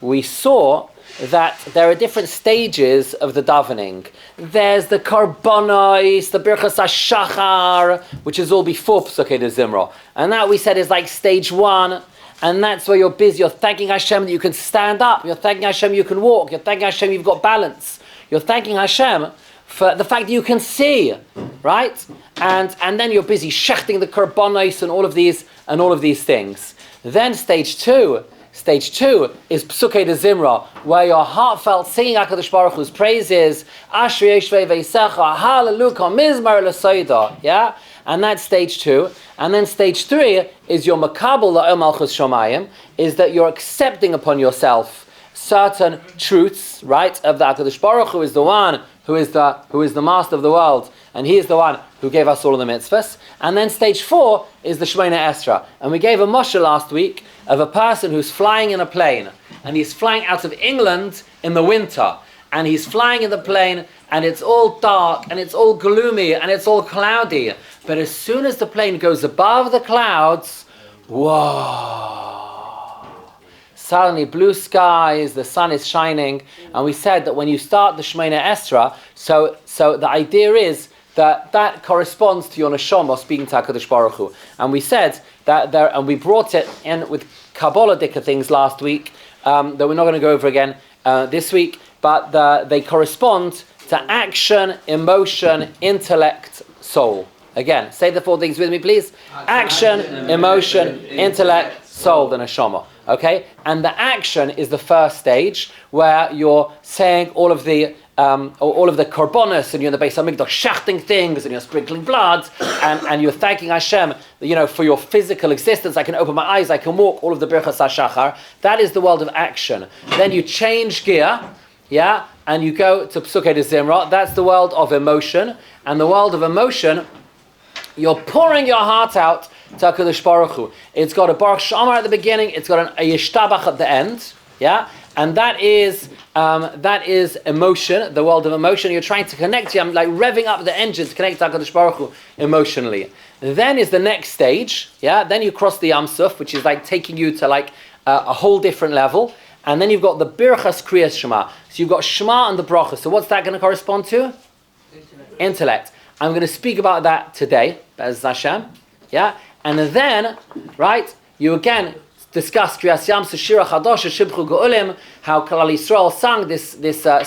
we saw that there are different stages of the davening. There's the karbonos, the birchas hashachar, which is all before Pesukei de Zimra. And that we said is like stage 1. And that's where you're busy. You're thanking Hashem that you can stand up. You're thanking Hashem you can walk. You're thanking Hashem you've got balance. You're thanking Hashem for the fact that you can see, right? And then you're busy shechting the karbonos and all of these things. Then stage 2 is Pesukei de Zimra, where your heartfelt singing HaKadosh Baruch Hu's praises, Ashrei Yeshvei Veisecha, Hallelujah, Mizmar L'Soida, yeah? And that's stage 2. And then stage 3 is your Makabel La'om Malchus Shomayim, is that you're accepting upon yourself certain truths, right, of the HaKadosh Baruch Hu is the one who is the master of the world, and he is the one who gave us all of the mitzvahs. And then stage 4 is the Shemona Esra. And we gave a mashal last week of a person who's flying in a plane, and he's flying out of England in the winter, and he's flying in the plane, and it's all dark, and it's all gloomy, and it's all cloudy. But as soon as the plane goes above the clouds, whoa! Suddenly blue skies, the sun is shining, and we said that when you start the Shemona Esra, so the idea is that corresponds to your neshama speaking to HaKadosh Baruch Hu. And we said that there, and we brought it in with Kabbalah-dika things last week, that we're not going to go over again this week, but they correspond to action, emotion, intellect, soul. Again, say the 4 things with me, please. Action, emotion, intellect, soul, the neshama. Okay, and the action is the first stage where you're saying all of the korbanos, and you're in the Beis Hamikdash shachting things, and you're sprinkling blood, and you're thanking Hashem, for your physical existence. I can open my eyes, I can walk. All of the birchas hashachar. That is the world of action. Then you change gear, yeah, and you go to Pesukei de Zimra. That's the world of emotion, and the world of emotion, you're pouring your heart out to HaKadosh Baruch Hu. It's got a Baruch Shamar at the beginning, it's got a Yishtabach at the end, yeah? And that is emotion, the world of emotion. You're trying to connect to, I'm like revving up the engine to connect to HaKadosh Baruch Hu emotionally. Then is the next stage, yeah? Then you cross the Yam Suf, which is like taking you to like a whole different level. And then you've got the Birchas Kriyas Shema. So you've got Shema and the Bracha. So what's that going to correspond to? Intellect. I'm going to speak about that today, Be'ez Hashem, yeah? And then, right, you again discuss Kriyas Yam Suf, Shira Chadosha, Shibchu Ge'ulim, how Klal Yisrael sang this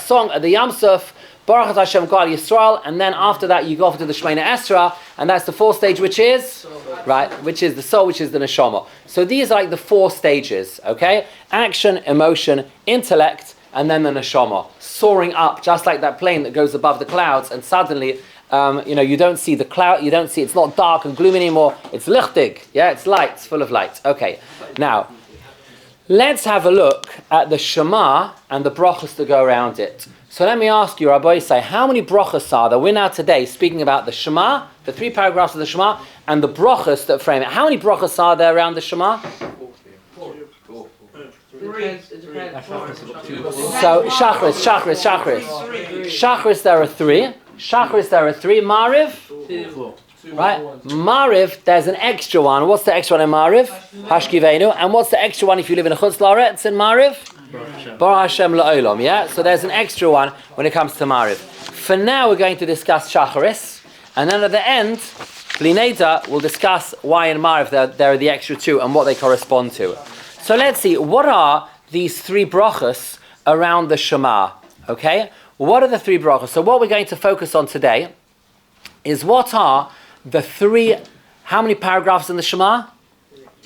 song at the Yam Suf, Baruch Hashem Klal Yisrael, and then after that you go off to the Shemona Esra, and that's the 4th stage, which is, right, which is the soul, which is the neshama. So these are like the 4 stages, okay? Action, emotion, intellect, and then the neshama, soaring up, just like that plane that goes above the clouds, and suddenly you don't see the cloud, it's not dark and gloomy anymore, it's lichtig, yeah, it's light, it's full of light. Okay, now, let's have a look at the Shema and the brachas that go around it. So let me ask you, Rabbi Yisai, how many brachas are there? We're now today speaking about the Shema, the 3 paragraphs of the Shema, and the brachas that frame it. How many brachas are there around the Shema? 4. So, Shachris. Shachris, there are 3. Mariv, right? Mariv, there's an extra one. What's the extra one in Mariv? Hashkivenu. And what's the extra one if you live in a Chutz La'aretz in Mariv? Baruch Hashem La'olam, yeah? So there's an extra one when it comes to Mariv. For now, we're going to discuss Shacharis, and then at the end, Lineda will discuss why in Mariv there are the extra 2 and what they correspond to. So let's see, what are these 3 brachas around the Shema, okay? What are the 3 brachas? So what we're going to focus on today is what are the 3, how many paragraphs in the Shema?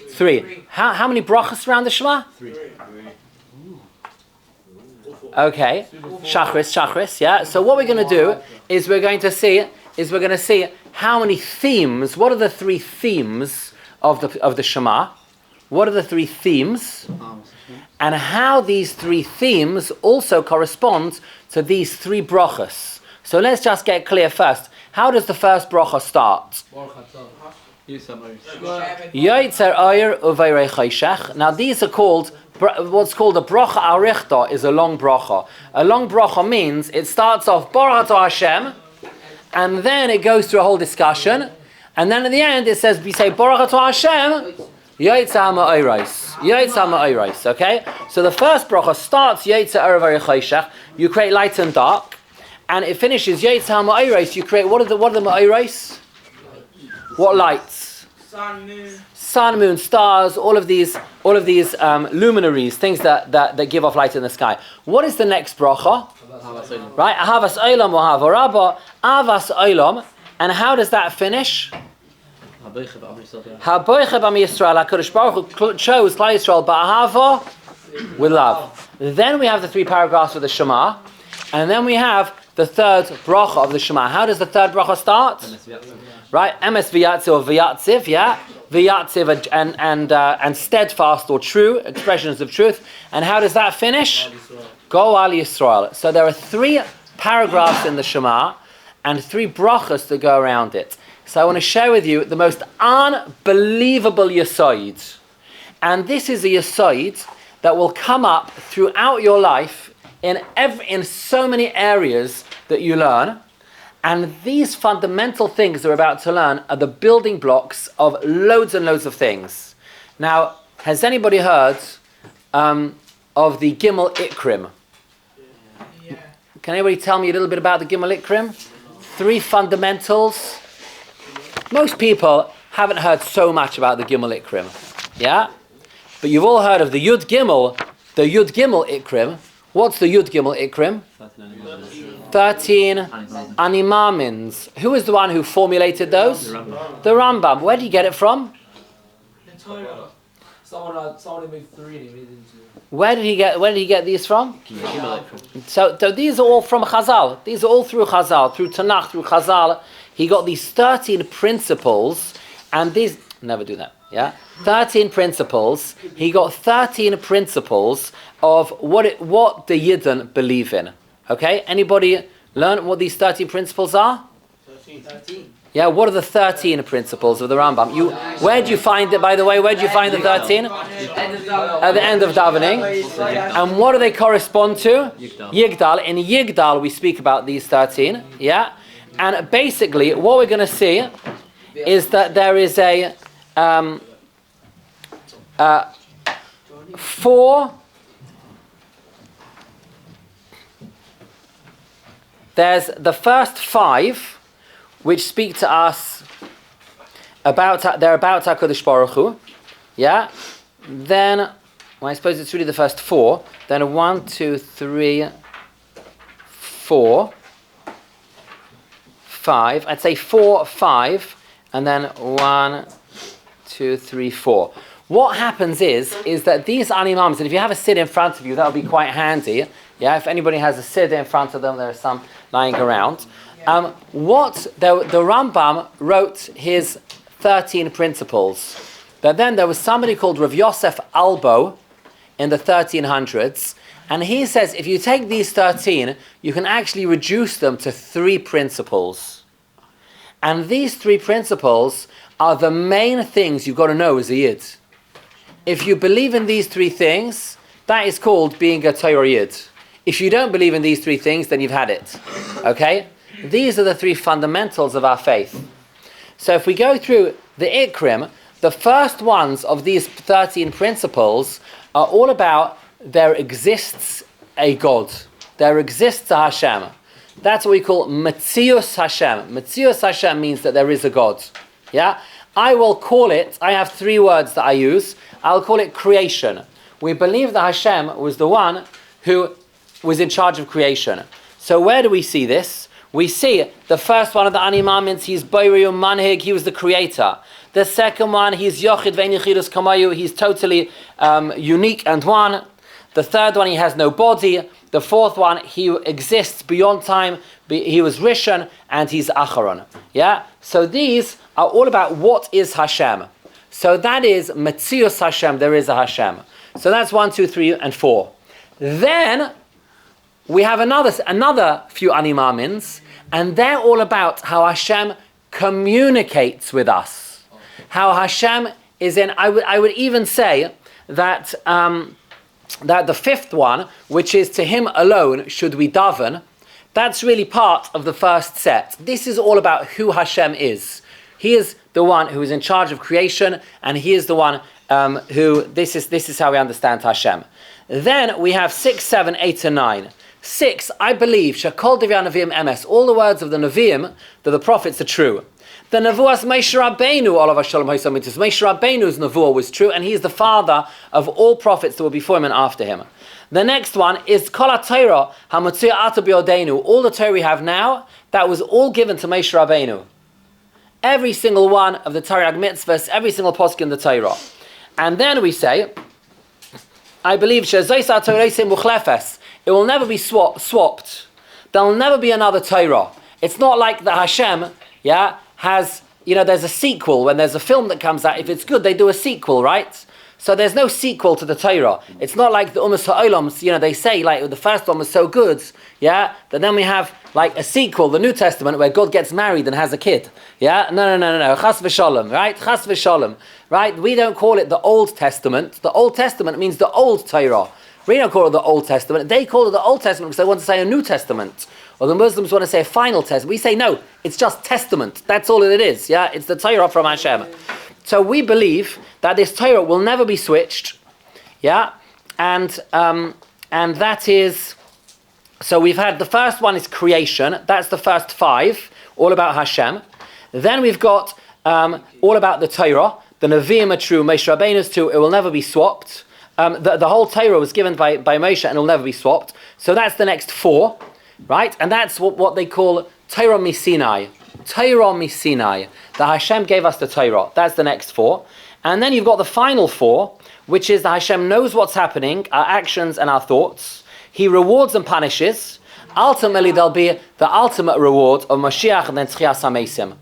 3. How many brachas around the Shema? 3. Okay, Shachris, yeah. So what we're going to do is we're going to see how many themes, what are the 3 themes of the Shema? What are the 3 themes? And how these 3 themes also correspond to these 3 brachas. So let's just get clear first. How does the first bracha start? Yoitzer Oyer Uveirei Chayshech. Now these are called, what's called a bracha arichta is a long bracha. A long bracha means it starts off Baruch Atah Hashem, and then it goes through a whole discussion, and then at the end it says, we say Baruch Atah Hashem, Yaitza ha'ma'oros. Yaitza ha'ma'oros. Okay? So the first bracha starts Yaitza erev ha'choshech. You create light and dark. And it finishes Yaitza ha'ma'oros. You create, what are the ma'oros? What lights? Sun, moon, stars, all of these luminaries, things that give off light in the sky. What is the next bracha? Right? Ahavas olam or havarabba. Avas olam. And how does that finish? Haboicha b'am Yisrael. HaKadosh Baruch Hu chose Klal Yisrael ba'ahava, with love. Then we have the 3 paragraphs of the Shema, and then we have the third bracha of the Shema. How does the third bracha start? Right, emes v'yatziv or v'yatziv, yeah, v'yatziv and steadfast or true expressions of truth. And how does that finish? Go al Yisrael. So there are 3 paragraphs in the Shema and 3 brachas that go around it. So I want to share with you the most unbelievable yesod. And this is a yesod that will come up throughout your life in so many areas that you learn. And these fundamental things we're about to learn are the building blocks of loads and loads of things. Now, has anybody heard of the Gimel Ikrim? Yeah. Can anybody tell me a little bit about the Gimel Ikrim? 3 fundamentals. Most people haven't heard so much about the Gimel Ikrim, yeah? But you've all heard of the Yud Gimel Ikrim. What's the Yud Gimel Ikrim? 13 animamins. Who is the one who formulated those? The Rambam. Where did he get it from? Someone made 3 and he made it into... Where did he get these from? So these are all from Chazal. These are all through Chazal, through Tanakh, through Chazal. He got these 13 principles, and these... Never do that, yeah? 13 principles. He got 13 principles of what the Yidden believe in. Okay? Anybody learn what these 13 principles are? 13. Yeah, what are the 13 principles of the Rambam? Where do you find it, by the way? Where do you find the 13? At the end of davening. And what do they correspond to? Yigdal. In Yigdal, we speak about these 13. Yeah? And basically, what we're going to see is that there is a 4. There's the first 5, which speak to us about HaKadosh Baruch Hu. Yeah? Then, well, I suppose it's really the first 4. Then 1, 2, 3, 4, 5. I'd say 4, 5, and then 1, 2, 3, 4. What happens is that these animams, and if you have a sid in front of you, that'll be quite handy. Yeah, if anybody has a sid in front of them, there are some lying around. The Rambam wrote his 13 principles. But then there was somebody called Rav Yosef Albo in the 1300s, and he says if you take these 13, you can actually reduce them to 3 principles. And these 3 principles are the main things you've got to know as a Yid. If you believe in these 3 things, that is called being a Torah Yid. If you don't believe in these 3 things, then you've had it. Okay? These are the 3 fundamentals of our faith. So if we go through the Ikrim, the first ones of these 13 principles are all about there exists a God. There exists a Hashem. That's what we call Metzius Hashem. Metzius Hashem means that there is a God. Yeah? I will call it, I have 3 words that I use. I'll call it creation. We believe that Hashem was the one who was in charge of creation. So where do we see this? We see the first one of the animamins, he's Boiriu Manhig, he was the creator. The second one, he's Yochid Ve'en Yechidus Kamayu, he's totally unique and one. The third one, he has no body. The fourth one, he exists beyond time. He was Rishon and he's Acharon. Yeah? So these are all about what is Hashem. So that is Metzius Hashem, there is a Hashem. So that's 1, 2, 3, and 4. Then we have another few animamins, and they're all about how Hashem communicates with us. How Hashem is in, I would even say that that the 5th one, which is to him alone should we daven, that's really part of the first set. This is all about who Hashem is. He is the one who is in charge of creation, and he is the one who this is how we understand Hashem. Then we have 6, 7, 8, and 9. 6, I believe, Shakol Divrei Neviim Emes, all the words of the Neviim, that the prophets are true. The Nevuas Moshe Rabbeinu, Olav Hashalom Hoysam Mitzvos. Moshe Rabbeinu's Nevuah was true, and he is the father of all prophets that were before him and after him. The next one is Kol HaTorah HaMatzia Ata B'Yodeinu. All the Torah we have now, that was all given to Moshe Rabbeinu. Every single one of the Torah mitzvahs, every single posuk in the Torah. And then we say, I believe Shezois HaTorah Muchlefes. It will never be swapped. There will never be another Torah. It's not like the Hashem, has, there's a sequel. When there's a film that comes out, if it's good, they do a sequel, right? So there's no sequel to the Torah. It's not like the Umas Ha'olams, they say, like, the first one was so good, that then we have, like, a sequel, the New Testament, where God gets married and has a kid. No. Chas v'shalom, right? Chas v'shalom, right? We don't call it the Old Testament. The Old Testament means the Old Torah. We don't call it the Old Testament. They call it the Old Testament because they want to say a New Testament. Or the Muslims want to say a final testament. We say, no, it's just testament. That's all it is, It's the Torah from Hashem. So we believe that this Torah will never be switched, and that is, so we've had the first one is creation. That's the first 5, all about Hashem. Then we've got all about the Torah. The Nevi'im are true, Moshe Rabbeinu's true. It will never be swapped. The whole Torah was given by Moshe and it will never be swapped. So that's the next 4, right? And that's what they call Torah Misinai. Torah Misinai. The Hashem gave us the Torah. That's the next 4. And then you've got the final 4, which is the Hashem knows what's happening, our actions and our thoughts. He rewards and punishes. Ultimately, there'll be the ultimate reward of Mashiach and then Tchias HaMeisim.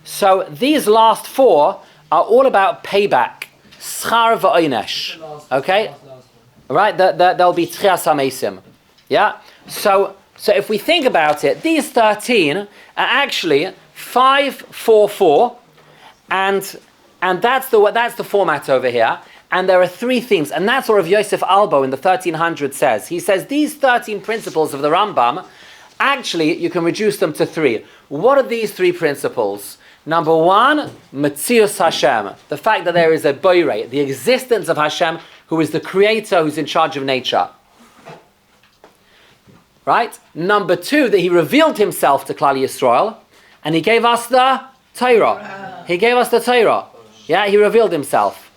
So these last 4 are all about payback. Schar v'oinesh. Okay? Right? There'll be Tchias HaMeisim. So if we think about it, these 13 are actually 5, 4, 4, and that's the format over here. And there are 3 themes, and that's what Rav Yosef Albo in the 1300 says. He says these 13 principles of the Rambam, actually you can reduce them to 3. What are these 3 principles? Number 1, Metzius Hashem, the fact that there is a Boirei, the existence of Hashem, who is the creator, who's in charge of nature. Right? Number 2, that he revealed himself to Klal Yisrael, and he gave us the Torah. He gave us the Torah. He revealed himself.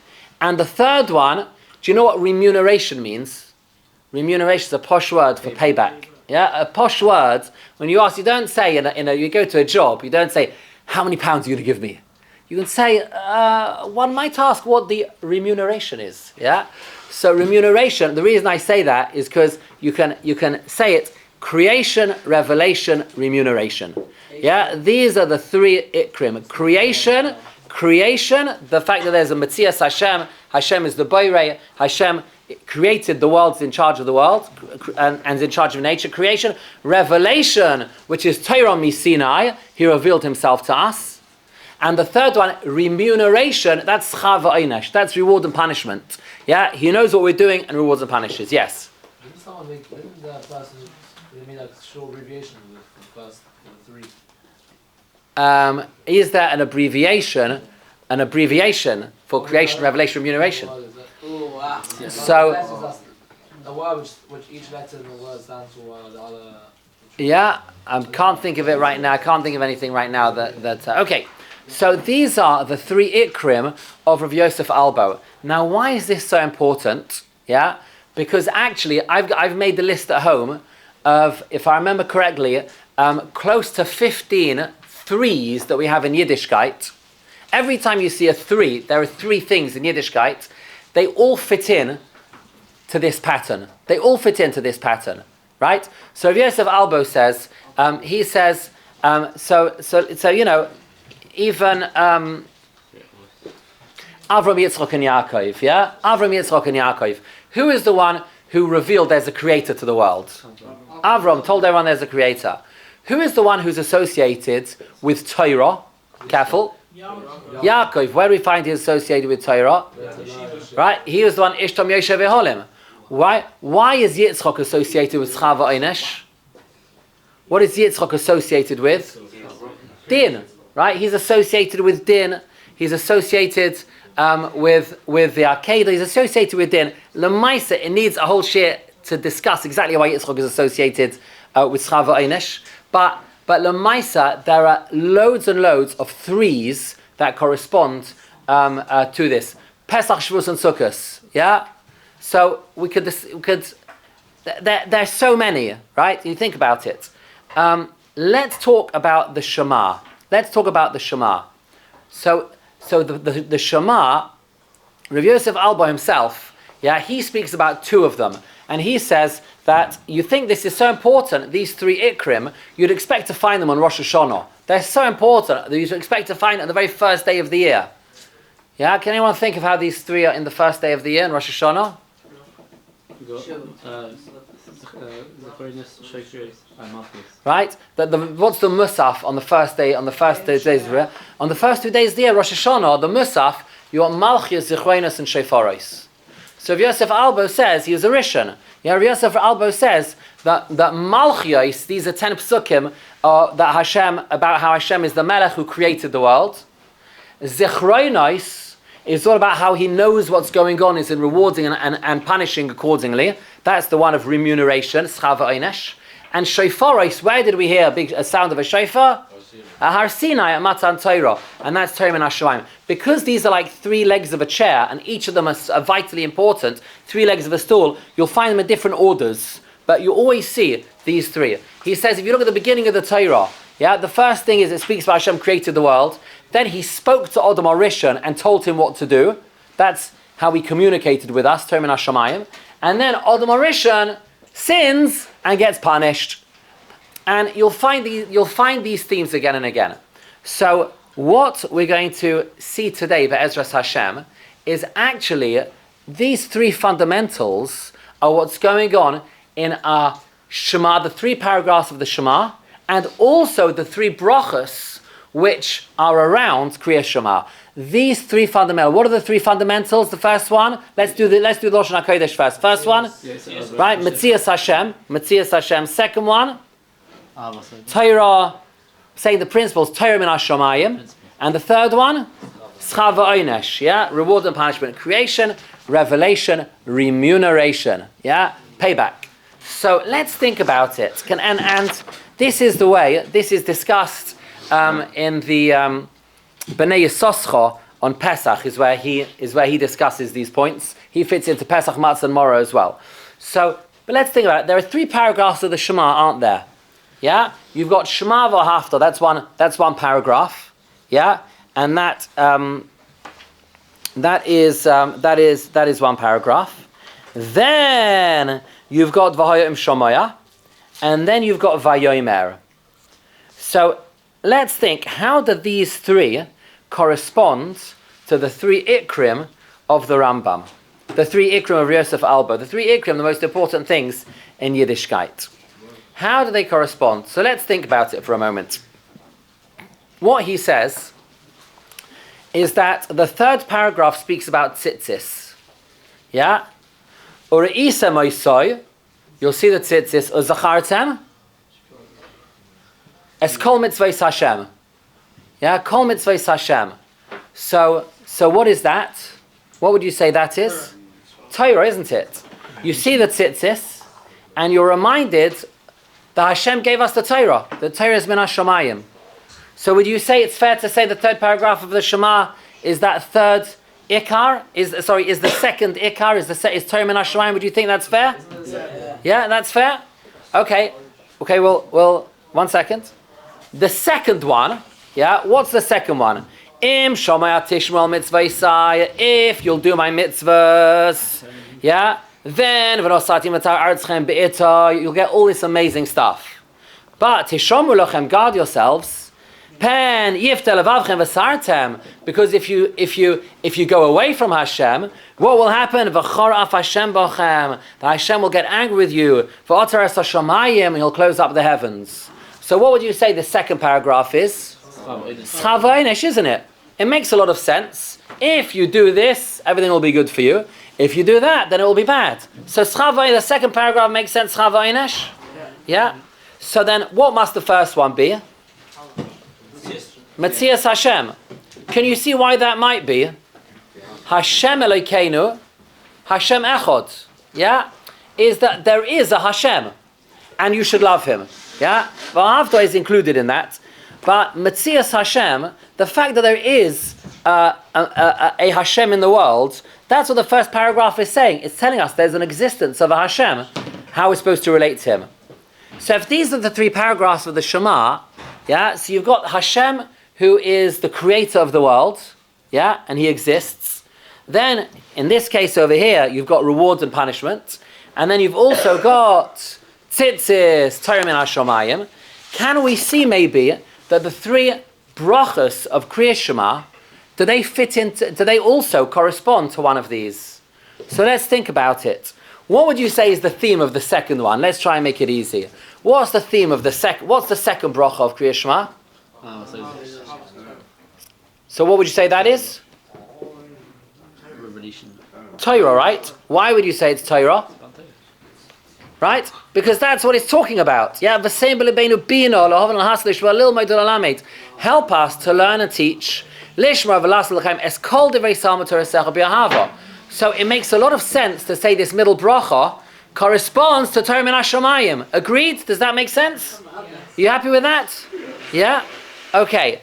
And the third one, do you know what remuneration means? Remuneration is a posh word for payback. A posh word, when you ask, you don't say, you go to a job, you don't say, how many pounds are you going to give me? You can say, one might ask what the remuneration is. So remuneration, the reason I say that is because you can say it, creation, revelation, remuneration. These are the 3 ikrim. Creation, the fact that there's a Metzias Hashem, Hashem is the Boirei, Hashem created the world, is in charge of the world, and is in charge of nature. Creation, revelation, which is Torah Misinai, he revealed himself to us. And the third one, remuneration, that's Schar v'oinesh, that's reward and punishment. He knows what we're doing and rewards and punishes. Yes? Didn't someone make that person, they made a short abbreviation of the first 3? Is there an abbreviation for creation, revelation, remuneration? So, the word which each letter in the word stands for the other. I can't think of it right now. I can't think of anything right now that okay. So these are the 3 ikrim of Rav Yosef Albo. Now, why is this so important? Because actually, I've made the list at home of, if I remember correctly, close to 15 3s that we have in Yiddishkeit. Every time you see a 3, there are 3 things in Yiddishkeit. They all fit in to this pattern. Right? So Rav Yosef Albo says, he says, even Avram, Yitzchok, and Yaakov, Avram, Yitzchok, and Yaakov. Who is the one who revealed there's a creator to the world? Avram told everyone there's a creator. Who is the one who's associated with Torah? Careful. Yaakov. Where do we find he's associated with Torah? Right? He was the one, Ishtam Yoshe V'Holim. Why is Yitzchok associated with Schar v'oinesh? What is Yitzchok associated with? Din. Right? He's associated with din. He's associated with the Akedah. He's associated with Din. Lemaisa, it needs a whole shir to discuss exactly why Yitzchak is associated with Schava Einesh. But Lemaisa, there are loads and loads of threes that correspond to this. Pesach, Shavuos, and Sukkot. Yeah? So we could there's so many, right? You think about it. Let's talk about the Shema. So the Shema, Rav Yosef Alba himself, he speaks about two of them. And he says that you think this is so important, these three Ikrim, you'd expect to find them on Rosh Hashanah. They're so important that you'd expect to find it on the very first day of the year. Yeah, can anyone think of how these three are in the first day of the year in Rosh Hashanah? Right? What's the Musaf on the first day? On the first 2 days of the year? On the first 2 days of the year, Rosh Hashanah, the Musaf, you want Malchus, Zichroinus, and Shefaros. So Rav Yosef Albo says he was a Rishon. Rav Yosef Albo says that Malchus, these are 10 psukim about how Hashem is the Melech who created the world. Zichroinus is all about how he knows what's going on, is in rewarding and punishing accordingly. That's the one of remuneration, Schava Einesh. And Shofaros, where did we hear a sound of a shofar? At Har Sinai, at Matan Torah. And that's Torah and Hashomayim. Because these are like three legs of a chair, and each of them are vitally important, three legs of a stool, you'll find them in different orders. But you always see these three. He says, if you look at the beginning of the Torah, the first thing is it speaks about Hashem created the world. Then he spoke to Adam HaRishon and told him what to do. That's how he communicated with us, Torah and Hashomayim. And then Adam HaRishon sins and gets punished. And you'll find these themes again and again. So what we're going to see today, Be'ezras Hashem, is actually these three fundamentals are what's going on in our Shema, the three paragraphs of the Shema, and also the three brachos which are around Kriya Shema. These three fundamentals. What are the three fundamentals? The first one. Let's do the Lashon HaKodesh first. First one, right? Metzias Hashem. Second one, Torah, saying the principles, Torah min Hashomayim. And the third one, Schava Einesh. Reward and punishment. Creation, revelation, remuneration. Payback. So let's think about it. And this is the way. This is discussed in the Bnei Yisoscha on Pesach is where he discusses these points. He fits into Pesach, Matzah, and Morah as well. So, but let's think about it. There are three paragraphs of the Shema, aren't there? You've got Shema v'Hafta. That's one paragraph. And that is one paragraph. Then you've got V'Hayim Shomaya, and then you've got Vayomer. So let's think, how do these three correspond to the three Ikrim of the Rambam? The three Ikrim of Yosef Alba. The three Ikrim, the most important things in Yiddishkeit. How do they correspond? So let's think about it for a moment. What he says is that the third paragraph speaks about tzitzis. Ureisa moisoi, you'll see the tzitzis, uzachartem, es kol mitzvahs Hashem. Kol mitzvahs Hashem. So what is that? What would you say that is? Torah, isn't it? You see the tzitzis, and you're reminded that Hashem gave us the Torah. The Torah is min Hashomayim. So would you say it's fair to say the third paragraph of the Shema is that third Ikar? Is the second Ikar? Is Torah min Hashomayim? Would you think that's fair? Yeah, that's fair? Okay, well, 1 second. The second one, what's the second one? Im Shomaya Tishmal Mitzvah, if you'll do my mitzvahs, then you'll get all this amazing stuff. But Tishomu Lochem, guard yourselves. Pen Yiftel Avavchem V'Sartem, because if you go away from Hashem, what will happen? V'chor af Hashem bochem, that Hashem will get angry with you. V'otar es hashamayim, and He'll close up the heavens. So what would you say the second paragraph is? Schava Einesh, isn't it? It makes a lot of sense. If you do this, everything will be good for you. If you do that, then it will be bad. So Schava, the second paragraph makes sense, Schava Einesh? Yeah? So then what must the first one be? Metzias Hashem. Can you see why that might be? Hashem Elokeinu, Hashem Echad, yeah, is that there is a Hashem, and you should love Him, yeah. V'ahavto is included in that, but Metzias Hashem, the fact that there is a Hashem in the world, that's what the first paragraph is saying. It's telling us there's an existence of a Hashem, how we're supposed to relate to Him. So if these are the three paragraphs of the Shema, yeah, so you've got Hashem, who is the creator of the world, yeah, and He exists. Then, in this case over here, you've got rewards and punishment. And then you've also got tzitzis, Torah min hashamayim. Can we see maybe that the three brachas of Kriyas Shema, do they also correspond to one of these? So let's think about it. What would you say is the theme of the second one? Let's try and make it easy. What's the theme of the second? What's the second bracha of Kriyas Shema? So what would you say that is? Torah, right? Why would you say it's Torah? Right? Because that's what it's talking about. Yeah, help us to learn and teach. So it makes a lot of sense to say this middle bracha corresponds to Torah min hashamayim. Agreed? Does that make sense? You happy with that? Yeah? Okay.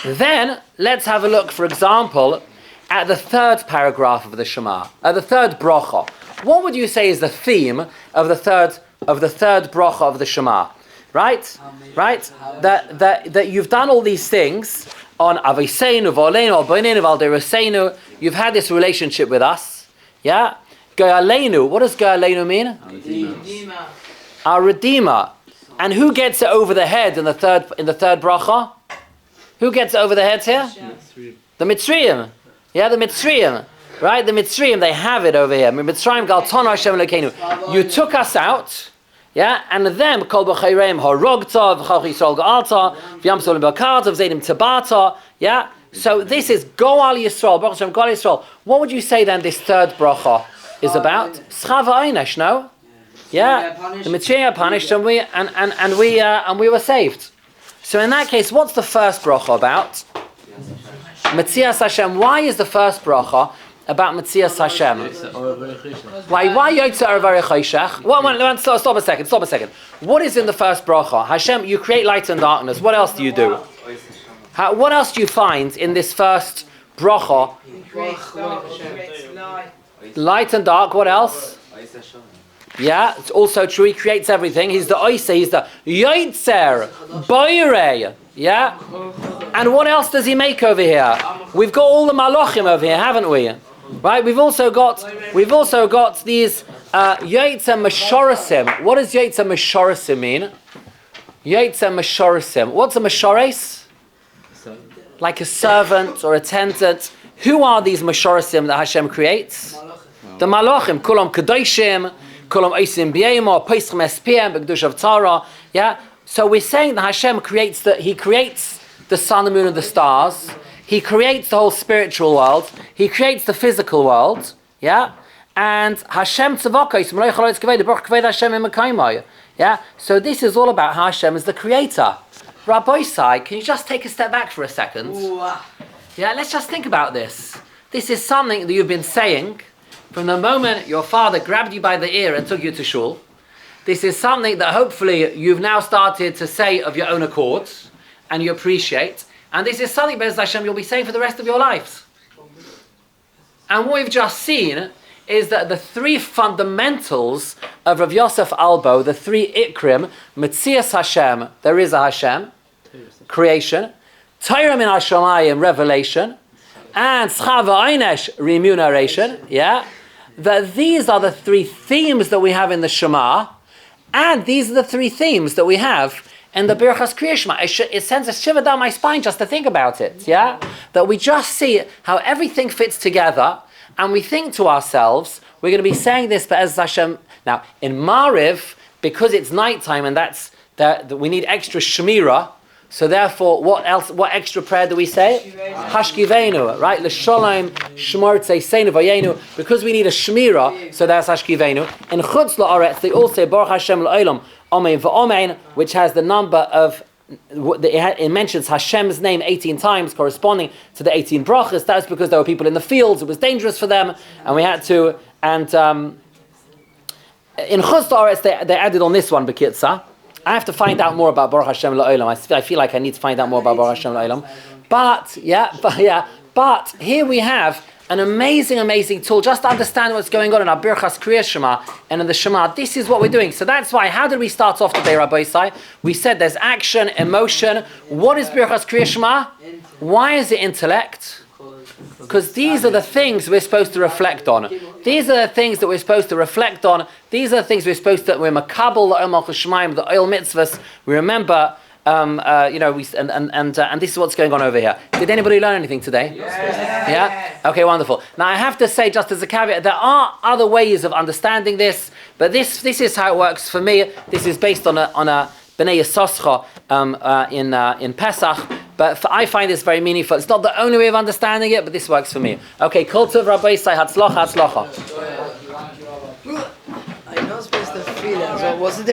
Then let's have a look, for example, at the third paragraph of the Shema, the third bracha. What would you say is the theme of the third bracha of the Shema? Right? Right? That you've done all these things on Aviseinu, V'aleinu, Alboneinu, Valdereseinu. You've had this relationship with us. Yeah? Goyaleinu. What does Goyaleinu mean? Our Redeemer. And who gets it over the head in the third bracha? Who gets it over the head here? The Mitzrayim. Yeah, the Mitzrayim. Right? The Mitzrayim, they have it over here. Mitzrayim galton Hashem Elokeinu. You took us out. Yeah, and them kol b'chayreim harogta v'chal Yisrael ga'alta v'yam solim b'karta v'zeidim tabata. Yeah, so this is Goal Yisrael, Baruch Hashem Goal Yisrael. What would you say then this third bracha is about? Schava Einesh, no? Yeah, the Mitzrayim are punished and we were saved. So in that case, what's the first bracha about? Metzias Hashem. Why is the first bracha about Metzias Hashem? Why Yotze Aravari Choshech? Stop a second. What is in the first bracha? Hashem, you create light and darkness. What else do you do? What else do you find in this first bracha? Light and dark. What else? Yeah, it's also true. He creates everything. He's the Oise. He's the Yotzer Boirei. Yeah. And what else does He make over here? We've got all the Malachim over here, haven't we? Right. We've also got these Yotzer Meshorasim. What does Yotzer Meshorasim mean? Yotzer Meshorasim. What's a Meshores? Like a servant or attendant. Who are these Meshorasim that Hashem creates? The Malachim. Kulam Kedoshim. Kulam Oisim B'Yema. Peschem Espiem. B'Kedush of Torah. Yeah. So we're saying that Hashem creates He creates the sun, the moon, and the stars. He creates the whole spiritual world. He creates the physical world. Yeah? And Hashem tzavokos, yeah? So this is all about how Hashem is the creator. Rabbi Sai, can you just take a step back for a second? Yeah, let's just think about this. This is something that you've been saying from the moment your father grabbed you by the ear and took you to shul. This is something that hopefully you've now started to say of your own accord and you appreciate. And this is something, Be'ez Hashem, you'll be saying for the rest of your lives. And what we've just seen is that the three fundamentals of Rav Yosef Albo, the three Ikrim, Metzias Hashem, there is a Hashem, creation, Torah min hashamayim, revelation, and Schava Einesh, remuneration, yeah? That these are the three themes that we have in the Shema, and these are the three themes that we have in the Birchas Kriyas Shema. It sends a shiver down my spine just to think about it, yeah? That we just see how everything fits together, and we think to ourselves, we're going to be saying this for Be'ez Hashem. Now, in Mariv, because it's nighttime and that we need extra Shemira, so therefore, what extra prayer do we say? Hashkivenu, right? L'sholem, shmor tzeisenu vayenu. Because we need a Shemira, so that's Hashkivenu. In Chutz la'aretz, they all say Baruch Hashem la'olam, Amen v'Amen, which has the number of it mentions Hashem's name 18 times, corresponding to the 18 brachas. That's because there were people in the fields; it was dangerous for them, and we had to. And in Chutz La'aretz, they added on this one, B'kitza. I have to find out more about Baruch Hashem La'olam. I feel like I need to find out more about Baruch Hashem La'olam. But here we have an amazing tool just to understand what's going on in our Birchas Kriyas Shema and in the Shema. This is what we're doing. So that's why, how did we start off today, Rabbi Isai? We said there's action, emotion. What is Birchas Kriyas Shema? Why is it intellect? Because these are the things we're supposed to reflect on. These are the things that we're supposed to reflect on. These are the things we're makabel the Oil Shemaim, the oil mitzvahs. We remember, and this is what's going on over here. Did anybody learn anything today? Yeah? Okay, wonderful. Now I have to say, just as a caveat, there are other ways of understanding this, but this is how it works for me. This is based on a B'nai Yisoscha in Pesach. But I find this very meaningful. It's not the only way of understanding it, but this works for me. Okay, Kol Tov Rabbi Isai, Hatzlocha. I know supposed to feel it, so was it